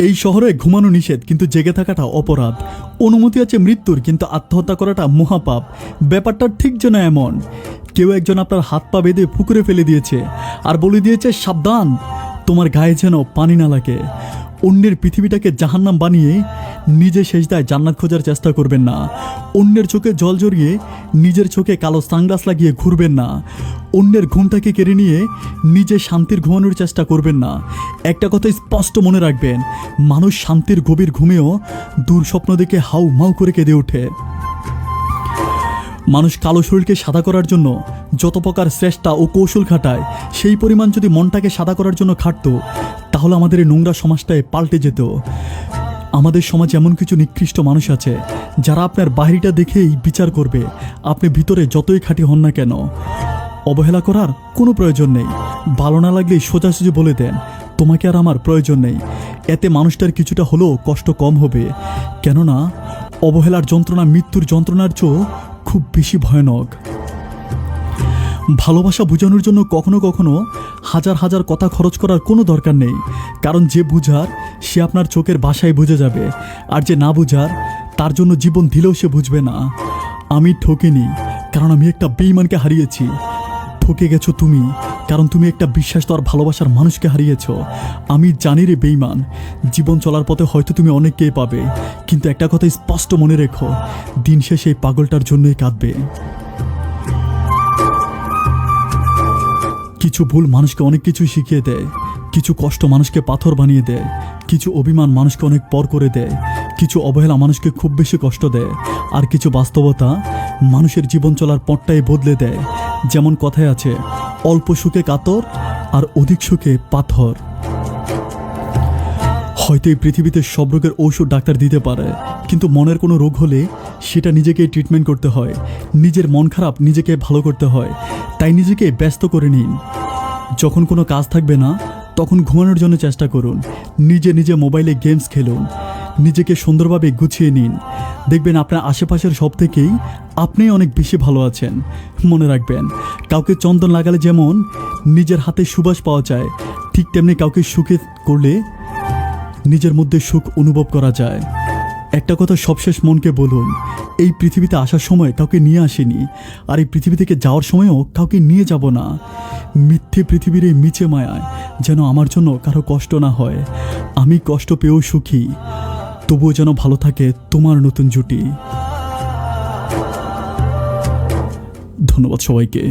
এই শহরে ঘুমানো নিষেধ, কিন্তু জেগে থাকাটা অপরাধ। অনুমতি আছে মৃত্যুর, কিন্তু আত্মহত্যা করাটা মহাপাপ। ব্যাপারটা ঠিক যেন এমন, কেউ একজন আপনার হাত পা বেঁধে পুকুরে ফেলে দিয়েছে আর বলে দিয়েছে সাবধান, তোমার গায়ে যেন পানি না লাগে। অন্যের পৃথিবীটাকে জাহান্নাম বানিয়ে নিজে সেজদায় জান্নাত খোঁজার চেষ্টা করবেন না। অন্যের চোখে জল জড়িয়ে নিজের চোখে কালো সানগ্লাস লাগিয়ে ঘুরবেন না। অন্যের ঘুমটাকে কেড়ে নিয়ে নিজে শান্তির ঘুমানোর চেষ্টা করবেন না। একটা কথা স্পষ্ট মনে রাখবেন, মানুষ শান্তির গভীর ঘুমেও দুঃস্বপ্ন দেখে হাউ মাউ করে কেঁদে ওঠে। মানুষ কালো শরীরকে সাদা করার জন্য যত প্রকার চেষ্টা ও কৌশল খাটায়, সেই পরিমাণ যদি মনটাকে সাদা করার জন্য খাটতো, তাহলে আমাদের এই নোংরা সমাজটায় পাল্টে যেত। আমাদের সমাজে এমন কিছু নিকৃষ্ট মানুষ আছে যারা আপনার বাহিরটা দেখেই বিচার করবে, আপনি ভিতরে যতই খাঁটি হন না কেন। অবহেলা করার কোনো প্রয়োজন নেই। ভালো না লাগলেই সোজাসুজি বলে দেন, তোমাকে আর আমার প্রয়োজন নেই। এতে মানুষটার কিছুটা হলেও কষ্ট কম হবে। কেননা অবহেলার যন্ত্রণা মৃত্যুর যন্ত্রণার চেয়েও খুব বেশি ভয়ানক। ভালোবাসা বোঝানোর জন্য কখনো কখনো হাজার হাজার কথা খরচ করার কোনো দরকার নেই, কারণ যে বুঝার সে আপনার চোখের ভাষায় বুঝে যাবে, আর যে না বুঝার তার জন্য জীবন দিলেও সে বুঝবে না। আমি ঠকিনি, কারণ আমি একটা বেঈমানকে হারিয়েছি। ঠকে গেছো তুমি, কারণ তুমি একটা বিশ্বাস তো আর ভালোবাসার মানুষকে হারিয়েছ। আমি জানি রে বেঈমান, জীবন চলার পথে হয়তো তুমি অনেককেই পাবে, কিন্তু একটা কথা স্পষ্ট মনে রেখো, দিন শেষে এই পাগলটার জন্যই কাঁদবে। কিছু ভুল মানুষকে অনেক কিছু শিখিয়ে দেয়, কিছু কষ্ট মানুষকে পাথর বানিয়ে দেয়, কিছু অভিমান মানুষকে অনেক পর করে দেয়, কিছু অবহেলা মানুষকে খুব বেশি কষ্ট দেয়, আর কিছু বাস্তবতা মানুষের জীবন চলার পথটাই বদলে দেয়। যেমন কথায় আছে, অল্প সুখে কাতর আর অধিক সুখে পাথর। হয়তো এই পৃথিবীতে সব রোগের ঔষধ ডাক্তার দিতে পারে, কিন্তু মনের কোনো রোগ হলে সেটা নিজেকেই ট্রিটমেন্ট করতে হয়। নিজের মন খারাপ নিজেকে ভালো করতে হয়, তাই নিজেকে ব্যস্ত করে নিন। যখন কোনো কাজ থাকবে না, তখন ঘুমানোর জন্য চেষ্টা করুন। নিজে নিজে মোবাইলে গেমস খেলুন, নিজেকে সুন্দরভাবে গুছিয়ে নিন। দেখবেন আপনার আশেপাশের সব থেকেই আপনি অনেক বেশি ভালো আছেন। মনে রাখবেন, কাউকে চন্দন লাগালে যেমন নিজের হাতে সুবাস পাওয়া যায়, ঠিক তেমনি কাউকে সুখে করলে নিজের মধ্যে সুখ অনুভব করা যায়। একটা কথা সবশেষ মনকে বলুন, এই পৃথিবীতে আসার সময় কাউকে নিয়ে আসেনি, আর এই পৃথিবী থেকে যাওয়ার সময়ও কাউকে নিয়ে যাব না। মিথ্যে পৃথিবীর এই মিছে মায়ায় যেন আমার জন্য কারো কষ্ট না হয়। আমি কষ্ট পেয়েও সুখী, তবুও যেন ভালো থাকে তোমার নতুন জুটি। ধন্যবাদ সবাইকে।